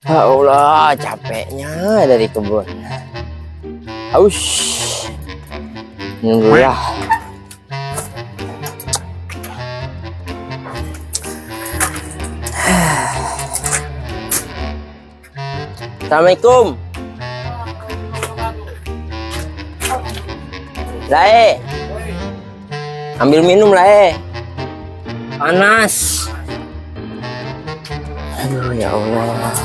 Ya Allah, capeknya dari kebun. Aus. Alhamdulillah. Assalamualaikum. Lae. Ambil minum, Lae. Panas. Aduh, ya Allah.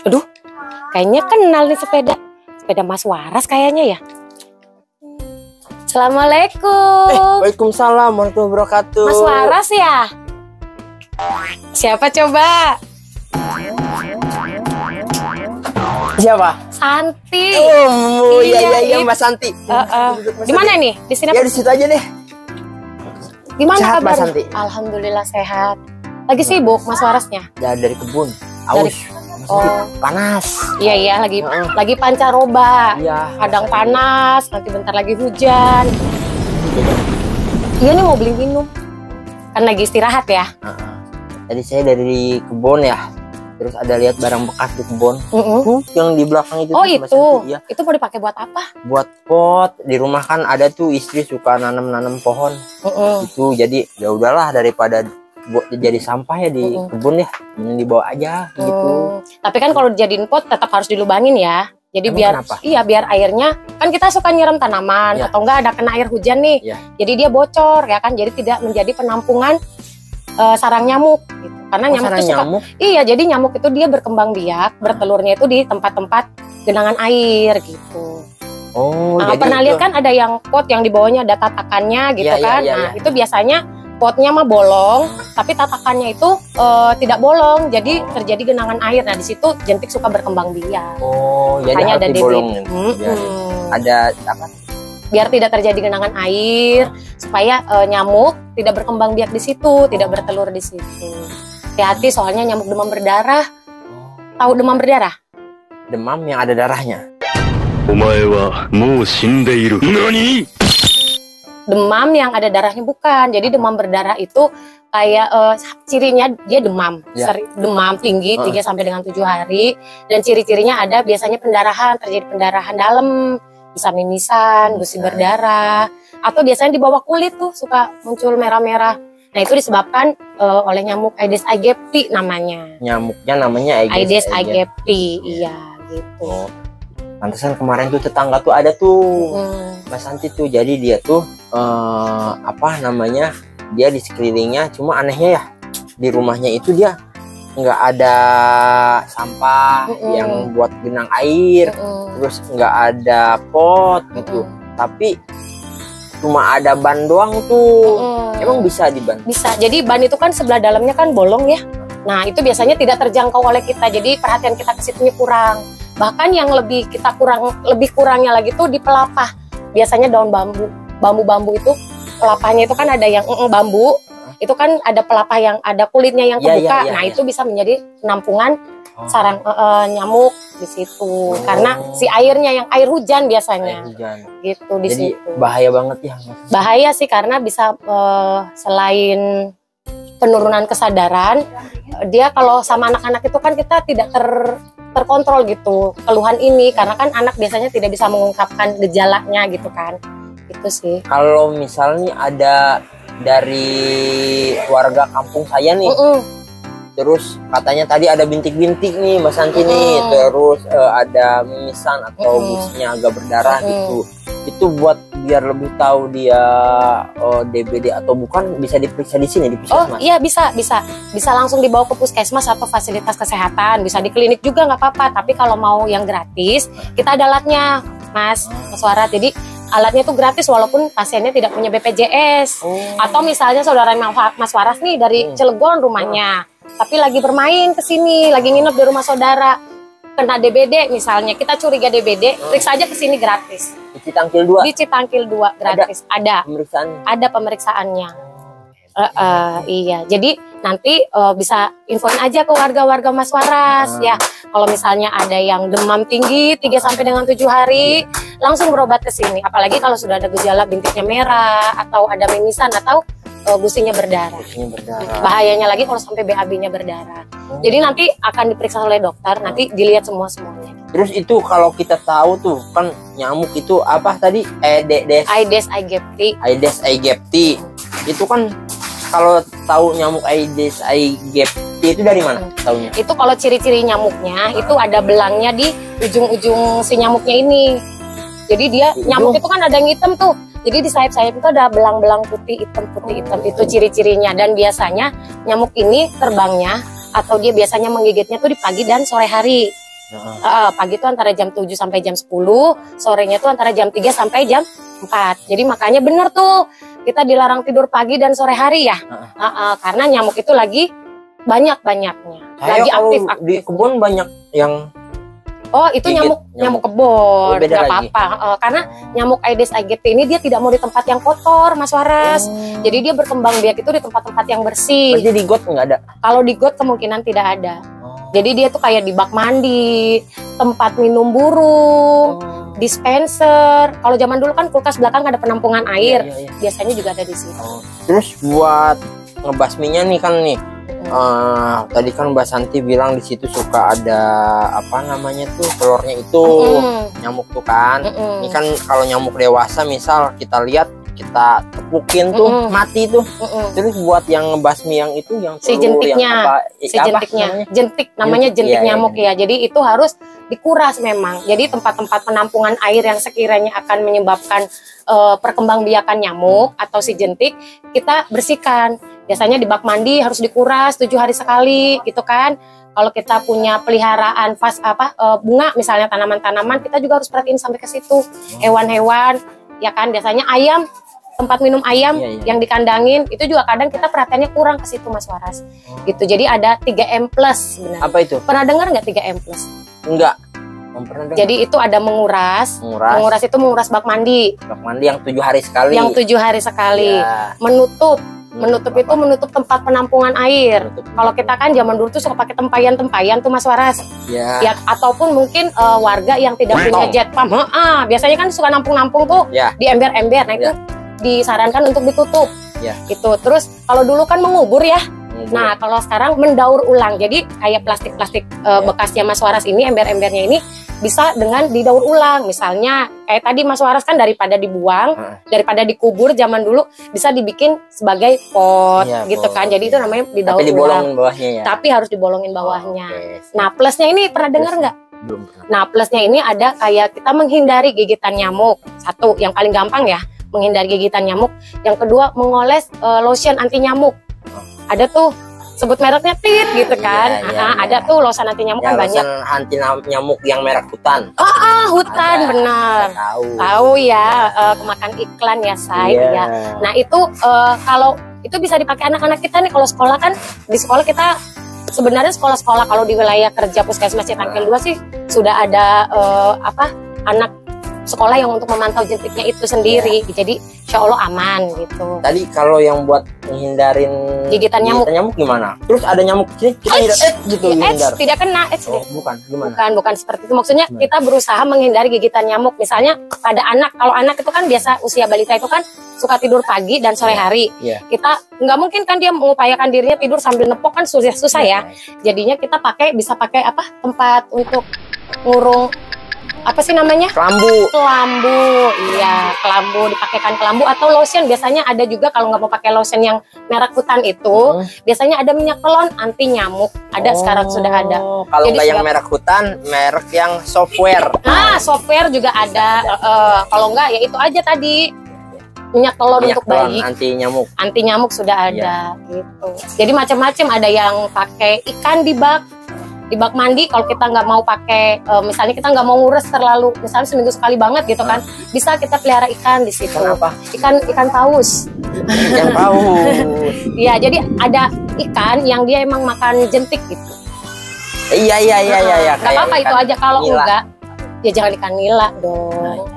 Aduh, kayaknya kenal nih sepeda. Sepeda Mas Waras kayaknya ya. Assalamualaikum. Waalaikumsalam warahmatullahi wabarakatuh. Mas Waras ya? Siapa coba? Siapa? Santi. Oh, iya Mbak Santi. Di mana nih? Di sini? Ya di situ aja deh. Gimana Sehat, Mbak kabar? Santi? Alhamdulillah sehat. Lagi sibuk Mas Warasnya? Ya dari kebun. Aus. Oh. Panas. Iya lagi pancaroba. Iya. Kadang panas, nanti bentar lagi hujan. Iya nih mau beli minum. Kan lagi istirahat ya. Tadi saya dari kebun ya. Terus ada lihat barang bekas di kebun. Yang di belakang itu. Oh tuh, Mbak itu. Santi, ya. Itu mau dipakai buat apa? Buat pot. Di rumah kan ada tuh istri suka nanam pohon. Itu jadi ya udahlah daripada buat jadi sampah ya di kebun ya, mending dibawa aja gitu. Tapi kan kalau dijadiin pot tetap harus dilubangin ya. Jadi Emang kenapa? biar airnya kan kita suka nyiram tanaman atau enggak ada kena air hujan nih. Jadi dia bocor ya kan. Jadi tidak menjadi penampungan sarang nyamuk gitu. Karena nyamuk itu suka. Iya, jadi nyamuk itu dia berkembang biak, bertelurnya itu di tempat-tempat genangan air gitu. Oh, jadi pernah lihat kan ada yang pot yang di bawahnya ada tatakannya gitu kan. Nah, itu biasanya potnya mah bolong, tapi tatakannya itu tidak bolong, jadi terjadi genangan air. Nah di situ jentik suka berkembang biak. Oh, jadi ada dibolongin. Ada apa? Biar tidak terjadi genangan air, supaya nyamuk tidak berkembang biak di situ, tidak bertelur di situ. Hati-hati soalnya nyamuk demam berdarah. Tahu demam berdarah? Demam yang ada darahnya. Demam yang ada darahnya bukan. Jadi demam berdarah itu kayak cirinya dia demam, demam tinggi 3 sampai dengan 7 hari, dan ciri-cirinya ada biasanya pendarahan, terjadi pendarahan dalam, bisa mimisan, gusi berdarah, atau biasanya di bawah kulit tuh suka muncul merah-merah. Nah itu disebabkan oleh nyamuk Aedes aegypti namanya. Nyamuknya namanya Aedes aegypti, iya gitu. Pantesan kemarin tuh tetangga tuh ada tuh Mas Santi tuh, jadi dia tuh apa namanya, dia di sekelilingnya, cuma anehnya ya di rumahnya itu dia nggak ada sampah yang buat genang air, terus nggak ada pot gitu, tapi cuma ada ban doang tuh. Emang bisa di ban? Bisa. Jadi ban itu kan sebelah dalamnya kan bolong ya. Nah itu biasanya tidak terjangkau oleh kita, jadi perhatian kita ke situnya kurang. Bahkan yang lebih kurangnya lagi tuh di pelapah. Biasanya daun bambu itu pelapahnya itu kan ada yang bambu, itu kan ada pelapah yang ada kulitnya yang kebuka. Nah itu bisa menjadi penampungan sarang nyamuk di situ. Karena si airnya yang air hujan biasanya. Gitu di situ. Jadi bahaya banget ya. Bahaya sih karena bisa selain penurunan kesadaran, dia kalau sama anak-anak itu kan kita tidak terkontrol gitu keluhan ini, karena kan anak biasanya tidak bisa mengungkapkan gejalanya gitu kan. Itu sih. Kalau misalnya ada dari warga kampung saya nih, terus katanya tadi ada bintik-bintik nih Mbak Santi nih, terus ada mimisan atau busnya agak berdarah gitu. Itu buat biar lebih tahu dia DBD atau bukan, bisa diperiksa di sini di puskesmas. Oh iya bisa langsung dibawa ke puskesmas atau fasilitas kesehatan, bisa di klinik juga nggak apa-apa. Tapi kalau mau yang gratis, kita ada alatnya Mas Waras. Jadi alatnya itu gratis walaupun pasiennya tidak punya BPJS. Atau misalnya saudara Mas Waras nih dari Cilegon rumahnya, tapi lagi bermain ke sini, lagi nginep di rumah saudara, kena DBD misalnya, kita curiga DBD, periksa aja ke sini gratis. Di Citangkil 2? Di Citangkil 2 gratis. Ada pemeriksaannya? Ada pemeriksaannya. Iya, jadi nanti bisa infoin aja ke warga-warga Mas Waras ya. Kalau misalnya ada yang demam tinggi 3 sampai dengan 7 hari, langsung berobat ke sini. Apalagi kalau sudah ada gejala bintiknya merah atau ada mimisan atau gusinya berdarah. Bahayanya lagi kalau sampai BAB-nya berdarah. Jadi nanti akan diperiksa oleh dokter, nanti dilihat semuanya. Terus itu kalau kita tahu tuh kan nyamuk itu apa tadi? Aedes aegypti. Aedes aegypti. Itu kan kalau tahu nyamuk Aedes aegypti itu dari mana taunya? Itu kalau ciri-ciri nyamuknya itu ada belangnya di ujung-ujung si nyamuknya ini. Jadi dia nyamuk itu kan ada yang hitam tuh. Jadi di sayap-sayap itu ada belang-belang putih hitam itu ciri-cirinya. Dan biasanya nyamuk ini terbangnya atau dia biasanya menggigitnya tuh di pagi dan sore hari. Pagi itu antara jam 7 sampai jam 10, sorenya tuh antara jam 3 sampai jam 4. Jadi makanya bener tuh kita dilarang tidur pagi dan sore hari ya. Karena nyamuk itu lagi banyak-banyaknya. Lagi aktif. Di kebun banyak yang itu nyamuk kebon, nggak apa-apa. Karena nyamuk Aedes aegypti ini dia tidak mau di tempat yang kotor, Mas Waras. Jadi dia berkembang biak itu di tempat-tempat yang bersih. Berarti di got nggak ada? Kalau di got kemungkinan tidak ada. Jadi dia tuh kayak di bak mandi, tempat minum burung, dispenser. Kalau zaman dulu kan kulkas belakang ada penampungan air, biasanya juga ada di situ. Terus buat ngebasminya nih kan nih. Tadi kan Mbak Santi bilang di situ suka ada apa namanya tuh telurnya itu nyamuk tuh kan. Ini kan kalau nyamuk dewasa misal kita lihat kita tepukin tuh mati tuh. Terus buat yang ngebasmi yang itu yang telur, si jentiknya, jentik namanya jentik nyamuk ya. Jadi itu harus dikuras memang. Jadi tempat-tempat penampungan air yang sekiranya akan menyebabkan perkembangbiakan nyamuk atau si jentik kita bersihkan. Biasanya di bak mandi harus dikuras 7 hari sekali gitu kan. Kalau kita punya peliharaan bunga misalnya tanaman-tanaman, kita juga harus perhatiin sampai ke situ. Hewan-hewan ya kan, biasanya ayam, tempat minum ayam yang dikandangin itu juga kadang kita perhatiannya kurang ke situ Mas Waras. Gitu. Jadi ada 3M+ sebenarnya. Apa itu? Pernah dengar nggak 3M+? Enggak. Jadi itu ada menguras itu menguras bak mandi. Bak mandi yang 7 hari sekali. Yang 7 hari sekali. Ya. Menutup itu menutup tempat penampungan air. Kalau kita kan zaman dulu tuh suka pakai tempayan tuh Mas Waras. Ya, ataupun mungkin warga yang tidak punya jet pump. Biasanya kan suka nampung-nampung tuh di ember-ember. Nah itu disarankan untuk ditutup. Gitu. Terus kalau dulu kan mengubur ya. Nah kalau sekarang mendaur ulang. Jadi kayak plastik-plastik bekasnya Mas Waras ini, ember-embernya ini bisa dengan didaur ulang. Misalnya kayak tadi Mas Waras kan daripada dibuang, daripada dikubur zaman dulu bisa dibikin sebagai pot gitu kan. Jadi itu namanya didaur ulang. Tapi dibolongin bawahnya ya. Tapi harus dibolongin bawahnya. Nah, plusnya ini pernah dengar nggak? Belum. Nah, plusnya ini ada kayak kita menghindari gigitan nyamuk. Satu, yang paling gampang ya, menghindari gigitan nyamuk. Yang kedua, mengoles lotion anti nyamuk. Ada tuh sebut mereknya Tit gitu kan. Ada tuh lotion anti nyamuk kan banyak. Lotion anti nyamuk yang merek hutan. Hutan ada, benar. Tahu ya, kemakan iklan ya saya. Nah itu kalau itu bisa dipakai anak-anak kita nih kalau sekolah kan. Di sekolah kita sebenarnya sekolah-sekolah kalau di wilayah kerja Puskesmas Citangkil 2 sih sudah ada anak sekolah yang untuk memantau jentiknya itu sendiri. Jadi insya Allah aman gitu. Tadi kalau yang buat menghindarin gigitan nyamuk gimana? Terus ada nyamuk sini kita hindar. Tidak kena bukan gimana? Bukan seperti itu. Maksudnya kita berusaha menghindari gigitan nyamuk. Misalnya pada anak, kalau anak itu kan biasa usia balita itu kan suka tidur pagi dan sore hari. Kita nggak mungkin kan dia mengupayakan dirinya tidur sambil nepok kan susah ya. Jadinya kita bisa pakai tempat untuk ngurung apa sih namanya? Kelambu. Iya, kelambu, dipakaikan kelambu atau lotion. Biasanya ada juga kalau nggak mau pakai lotion yang merek hutan itu, biasanya ada minyak telon anti nyamuk. Ada sekarang sudah ada. Kalau nggak yang merek hutan, merek yang software. Software juga ada. Kalau nggak ya itu aja tadi. Minyak telon untuk bayi. Anti nyamuk sudah ada gitu. Jadi macam-macam, ada yang pakai ikan di bak mandi. Kalau kita nggak mau pakai, misalnya kita nggak mau ngurus terlalu, misalnya seminggu sekali banget gitu kan, bisa kita pelihara ikan di situ. Kenapa? Ikan paus. Ikan paus. Iya, jadi ada ikan yang dia emang makan jentik gitu. Iya. Nggak apa-apa itu aja. Kalau enggak, ya jangan ikan nila dong.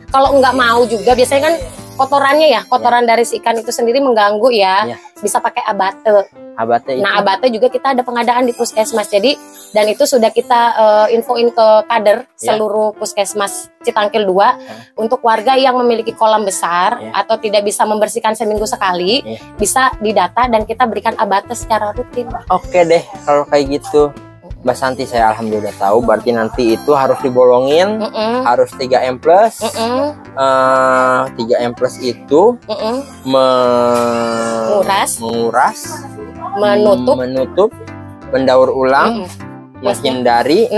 Kalau nggak mau juga, biasanya kan kotorannya ya, kotoran dari si ikan itu sendiri mengganggu ya. bisa pakai abate. Abate itu. Nah, abate juga kita ada pengadaan di puskesmas. Jadi dan itu sudah kita infoin ke kader seluruh puskesmas Citangkil 2 untuk warga yang memiliki kolam besar atau tidak bisa membersihkan seminggu sekali, bisa didata dan kita berikan abate secara rutin. Oke deh, kalau kayak gitu Mbak Santi, saya alhamdulillah tahu. Berarti nanti itu harus dibolongin, harus 3M+. 3M+ itu menguras, menutup, mendaur ulang, menghindari,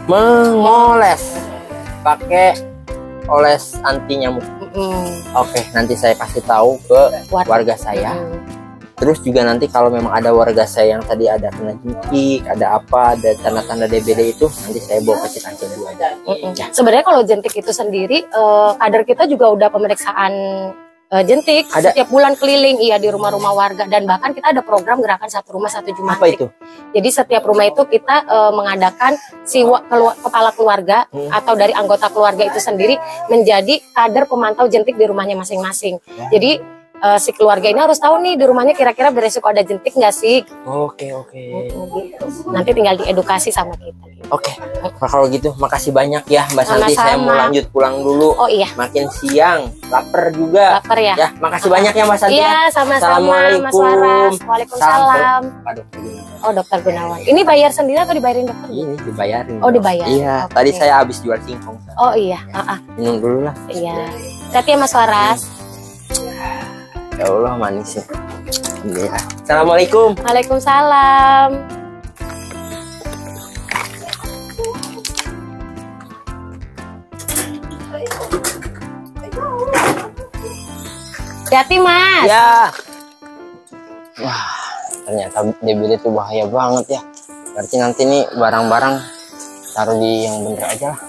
mengoles pakai oles anti nyamuk. Oke, nanti saya kasih tahu ke warga saya. Terus juga nanti kalau memang ada warga saya yang tadi ada kena jentik, ada apa, ada tanda-tanda DBD itu, nanti saya bawa ke Citangkil 2 aja. Sebenarnya kalau jentik itu sendiri, kader kita juga udah pemeriksaan jentik setiap bulan keliling di rumah-rumah warga, dan bahkan kita ada program gerakan satu rumah satu jumantik. Apa itu? Jadi setiap rumah itu kita mengadakan si kepala keluarga atau dari anggota keluarga itu sendiri menjadi kader pemantau jentik di rumahnya masing-masing. Jadi si keluarga ini harus tahu nih di rumahnya kira-kira beresiko ada jentik nggak sih? Oke. Gitu. Nanti tinggal diedukasi sama kita. Oke. Nah, kalau gitu makasih banyak ya Mbak Santi. Saya mau lanjut pulang dulu. Oh iya. Makin siang, lapar juga. Lapar ya? Ya, makasih banyak ya Mbak Santi. Iya, sama-sama Mas Waras. Waalaikumsalam. Oh, Dokter Gunawan. Ini bayar sendiri atau dibayarin dokter? Ini dibayarin. Oh, dibayar. Iya, tadi saya habis jual singkong. Oh iya, Minum dulu lah. Iya. Hati ya Mas Waras. Ya Allah, manis ya. Alhamdulillah. Assalamualaikum. Waalaikumsalam. Hati Mas. Ya. Wah, ternyata DBD itu bahaya banget ya. Berarti nanti nih barang-barang taruh di yang bener aja lah.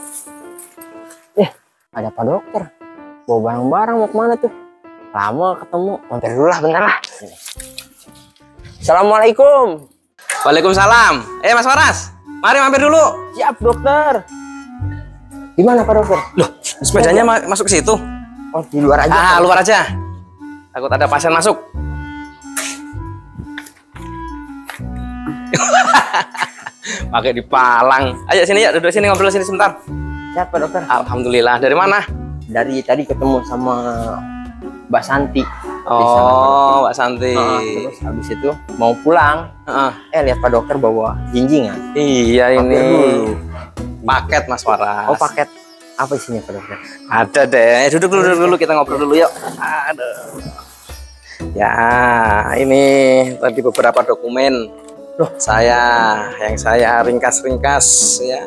Ada Pak Dokter. Bawa barang-barang mau kemana tuh? Lama ketemu, mampir dulu lah, bentar lah. Assalamualaikum. Waalaikumsalam. Mas Waras, mari mampir dulu. Siap dokter. Gimana Pak Dokter? Loh, sepedanya masuk ke situ? Oh, di luar aja. Luar aja. Takut ada pasien masuk. Pakai dipalang. Ayo sini ya, duduk sini ngobrol sini sebentar. Siap Pak Dokter. Alhamdulillah. Dari mana? Dari tadi ketemu sama Mbak Santi. Oh, Mbak Santi. Terus habis itu mau pulang. Lihat Pak Dokter bawa jinjingan. Iya, ini paket Mas Waras. Oh, paket. Apa isinya Pak Dokter? Ada deh. Duduk dulu kita ngobrol dulu yuk. Aduh. Ya, ini tadi beberapa dokumen. Loh, yang saya ringkas-ringkas ya.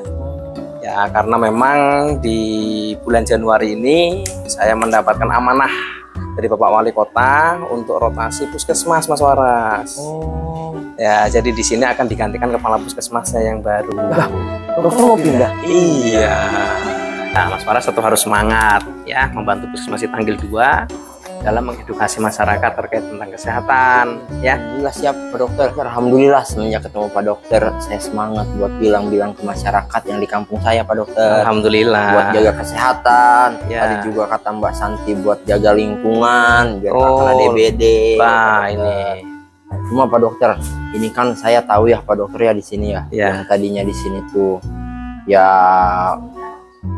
Ya, karena memang di bulan Januari ini saya mendapatkan amanah dari Bapak Wali Kota untuk rotasi puskesmas Mas Waras. Oh. Ya, jadi di sini akan digantikan kepala puskesmasnya yang baru. Dokter mau pindah? Iya. Nah, Mas Waras tetap harus semangat ya membantu puskesmas Citangkil 2 dalam mengedukasi masyarakat terkait tentang kesehatan ya. Alhamdulillah siap Pak Dokter. Alhamdulillah semenjak ketemu Pak Dokter saya semangat buat bilang-bilang ke masyarakat yang di kampung saya Pak Dokter. Alhamdulillah. Buat jaga kesehatan. Ya. Tadi juga kata Mbak Santi buat jaga lingkungan biar nggak kena DBD. Nah, ini. Cuma Pak Dokter, ini kan saya tahu ya Pak Dokter ya di sini ya. Yang tadinya di sini tuh ya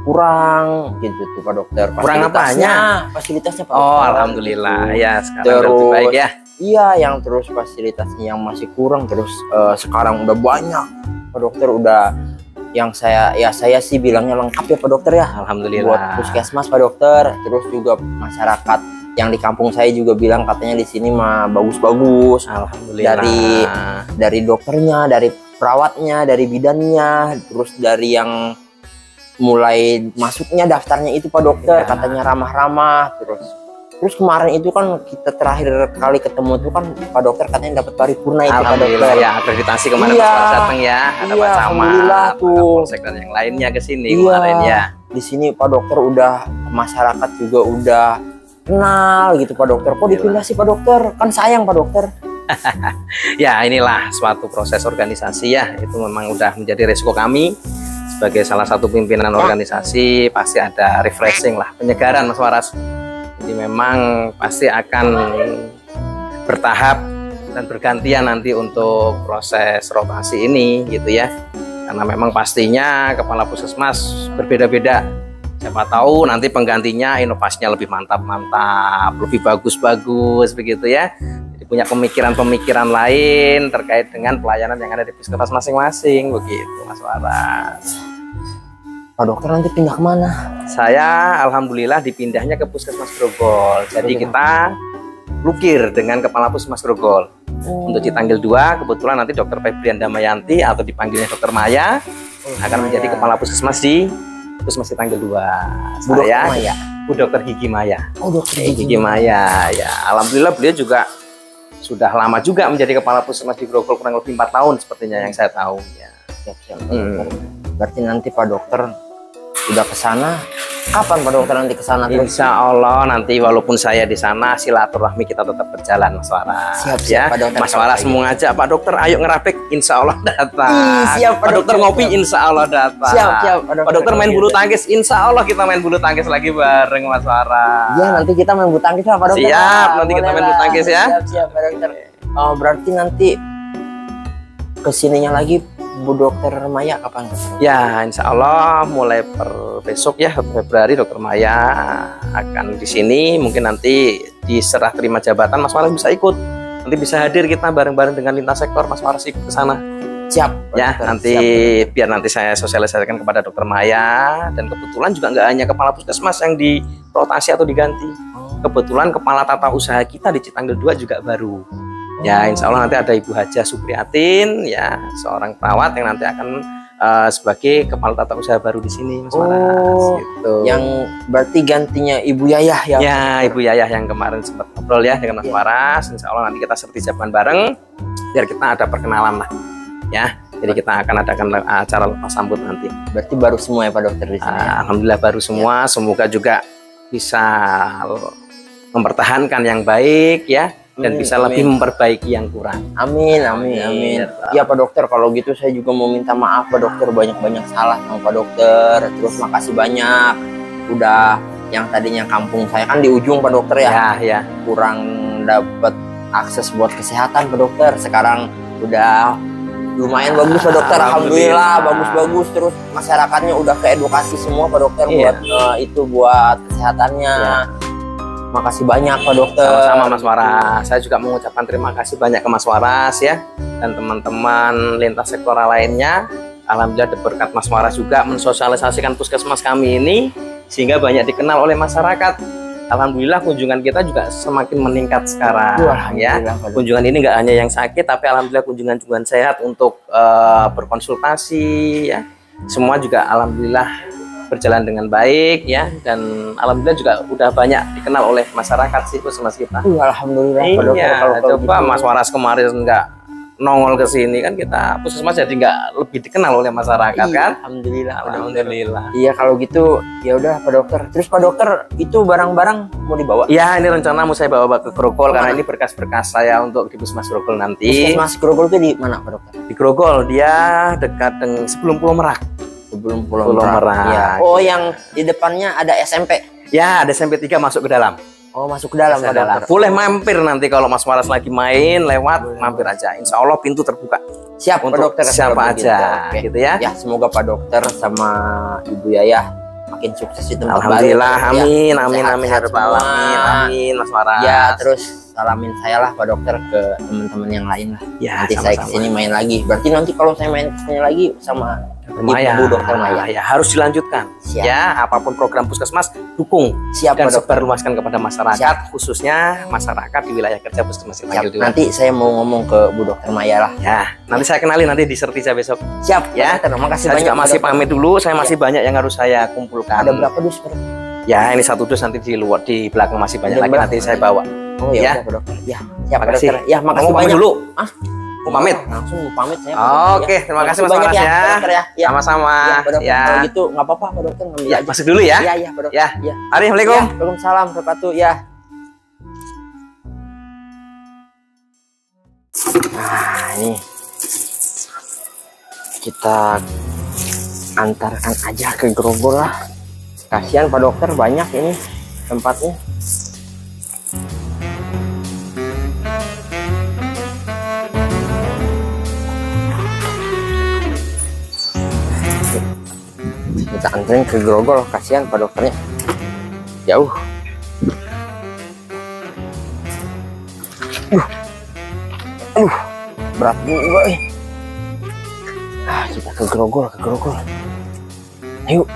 kurang gitu tuh Pak Dokter. Kurang apanya? Fasilitasnya Pak Dokter. Oh, alhamdulillah gitu. Ya sekarang lebih baik ya. Iya, yang terus fasilitasnya yang masih kurang, terus sekarang udah banyak Pak Dokter, udah yang saya sih bilangnya lengkap ya Pak Dokter ya. Alhamdulillah. Buat puskesmas Pak Dokter, terus juga masyarakat yang di kampung saya juga bilang katanya di sini mah bagus-bagus. Alhamdulillah. Dari dokternya, dari perawatnya, dari bidannya, terus dari yang mulai masuknya daftarnya itu Pak Dokter katanya ramah-ramah. Terus kemarin itu kan kita terakhir kali ketemu itu kan Pak Dokter katanya dapat paripurna itu Pak Dokter ya, akreditasi kemarin Mas Waras datang ya, ada Pak Camat, Polsek dan yang lainnya ke sini kemarin ya. Di sini Pak Dokter udah masyarakat juga udah kenal gitu Pak Dokter. Kok dipindah sih Pak Dokter? Kan sayang Pak Dokter. Ya inilah suatu proses organisasi ya, itu memang udah menjadi resiko kami sebagai salah satu pimpinan organisasi. Pasti ada refreshing lah, penyegaran Mas Waras Jadi memang pasti akan bertahap dan bergantian nanti untuk proses rotasi ini gitu ya. Karena memang pastinya kepala puskesmas berbeda-beda. Siapa tahu nanti penggantinya inovasinya lebih mantap-mantap, lebih bagus-bagus begitu ya. Jadi punya pemikiran-pemikiran lain terkait dengan pelayanan yang ada di puskesmas masing-masing begitu Mas Waras. Pak dokter nanti pindah kemana? Saya alhamdulillah dipindahnya ke Puskesmas Grogol. Jadi kita lukir dengan kepala Puskesmas Grogol. Untuk Citanggil 2 kebetulan nanti Dr. Febrian Damayanti atau dipanggilnya Dr. Maya akan menjadi kepala puskesmas di Puskesmas Citanggil 2. Saya Bu Dr. Gigi Maya. Oh, Dokter Gigi Maya ya. Alhamdulillah beliau juga sudah lama juga menjadi kepala puskesmas di Grogol, kurang lebih 4 tahun sepertinya yang saya tahu ya. Siap. Berarti nanti Pak dokter udah ke sana. Kapan Pak dokter nanti ke sana? Insya Allah nanti walaupun saya di sana silaturahmi kita tetap berjalan Mas Waras. Siap, ya. Pak dokter. Mas Waras mau ngajak Pak dokter ayo ngerapik, Insya Allah datang. Siap, Pak dokter ngopi, Insya Allah datang. Siap Pak dokter main bulu tangkis, Insya Allah kita main bulu tangkis lagi bareng Mas Waras. Ya nanti kita main bulu tangkis lah Pak dokter. Siap, nanti kita main bulu tangkis ya. Siap Pak dokter. Oh, berarti nanti kesininya lagi Bu Dokter Maya kapan? Ya, Insya Allah mulai besok ya, 1 Februari Dokter Maya akan di sini. Mungkin nanti diserah terima jabatan Mas Waras bisa ikut. Nanti bisa hadir kita bareng-bareng dengan lintas sektor Mas Waras ikut ke sana. Siap. Ya, dokter, nanti siap. biar nanti saya sosialisasikan kepada Dokter Maya, dan kebetulan juga nggak hanya kepala puskesmas yang dirotasi atau diganti. Kebetulan kepala tata usaha kita di Citanggil 2 juga baru. Ya, Insya Allah nanti ada Ibu Hajah Supriyatin, ya seorang perawat yang nanti akan sebagai kepala tata usaha baru di sini, Mas Waras. Gitu. Yang berarti gantinya Ibu Yayah ya? Ya, Ibu Yayah yang kemarin sempat ngobrol ya dengan Mas Waras. Insya Allah nanti kita sertifikan bareng, biar kita ada perkenalan lah, ya. Jadi kita akan adakan acara lepas sambut nanti. Berarti baru semua ya Pak dokter di sini? Alhamdulillah baru semua. Semoga juga bisa mempertahankan yang baik ya. Dan bisa lebih memperbaiki yang kurang. Amin. Ya Pak dokter, kalau gitu saya juga mau minta maaf Pak dokter, banyak-banyak salah sama Pak dokter. Terus makasih banyak udah yang tadinya kampung saya kan di ujung Pak dokter ya. Kurang dapat akses buat kesehatan Pak dokter. Sekarang udah lumayan bagus Pak dokter. Alhamdulillah bagus-bagus. Terus masyarakatnya udah keedukasi semua Pak dokter buat buat kesehatannya. Makasih banyak Pak dokter. Sama-sama Mas Waras. Saya juga mengucapkan terima kasih banyak ke Mas Waras ya, dan teman-teman lintas sektoral lainnya. Alhamdulillah berkat Mas Waras juga mensosialisasikan puskesmas kami ini sehingga banyak dikenal oleh masyarakat. Alhamdulillah kunjungan kita juga semakin meningkat sekarang ya. Kunjungan ini nggak hanya yang sakit, tapi alhamdulillah kunjungan-kunjungan sehat untuk berkonsultasi ya. Semua juga alhamdulillah berjalan dengan baik ya, dan alhamdulillah juga udah banyak dikenal oleh masyarakat sih puskesmas kita. Alhamdulillah. Iya, coba gitu. Mas Waras kemarin nggak nongol ke sini kan kita puskesmas jadi nggak lebih dikenal oleh masyarakat kan? Alhamdulillah. Iya kalau gitu ya udah Pak dokter. Terus Pak dokter itu barang-barang mau dibawa? Ya ini rencana mau saya bawa ke Grogol karena ini berkas-berkas saya untuk di Puskesmas Grogol nanti. Puskesmas Grogol itu di mana Pak dokter? Di Grogol, dia dekat dengan sebelum Pulau Merak. Sebelum Pulau Merak. Ya. Oh, yang di depannya ada SMP. Ya, ada SMP 3 masuk ke dalam. Oh, masuk ke dalam Pak dokter. Boleh mampir nanti kalau Mas Waras lagi main lewat, mampir aja. Insya Allah pintu terbuka. Siap untuk Pak dokter. Siapa aja gitu ya. Ya, semoga Pak dokter sama Ibu Yayah makin sukses di tempat Alhamdulillah, baru. Amin, amin, amin, ya Rabbal alamin. Amin, Mas Waras. Ya, terus salamin saya lah Pak dokter ke teman-teman yang lain lah. Ya, nanti saya kesini main lagi. Berarti nanti kalau saya main kesini lagi sama Ibu Dokter Maya ya harus dilanjutkan. Siap. Ya, apapun program puskesmas dukung. Siap, dan Pak sebarluaskan kepada masyarakat. Siap. Khususnya masyarakat di wilayah kerja puskesmas Citanggil 2. Nanti saya mau ngomong ke Bu Dokter Maya lah. Ya, nanti saya kenali nanti di Sertija besok. Siap ya. Terima kasih saya banyak. juga masih pamit dulu. Saya masih banyak yang harus saya kumpulkan. Ada berapa dus Pak? Ya, ini 1 dus, nanti di luar di belakang masih banyak lagi nanti saya bawa. Oh ya, Pak dokter. Ya, siap Pak dokter. Ya, makasih banyak banyak dulu. Mau pamit? Langsung mau pamit saya. Oke, terima kasih Mas Waras ya. Sama-sama. Ya, kalau gitu nggak apa-apa Pak dokter, ngambil aja. Masuk dulu ya. Iya, Pak dokter. Ya. Assalamualaikum. Waalaikumsalam warahmatullahi wabarakatuh. Ya. Nah, ini kita antarkan aja ke Grogol lah. Kasihan Pak dokter, banyak ini tempatnya. kita anterin ke Grogol, kasihan Pak dokternya jauh. Berat juga kita ke Grogol, ayo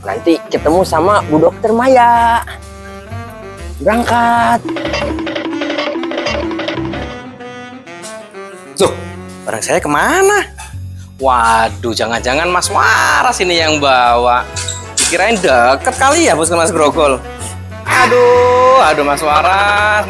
nanti ketemu sama Bu Dokter Maya, berangkat. Tuh, barang saya kemana? Waduh, jangan-jangan Mas Waras ini yang bawa. Dikirain deket kali ya Puskesmas Grogol. Aduh Mas Waras.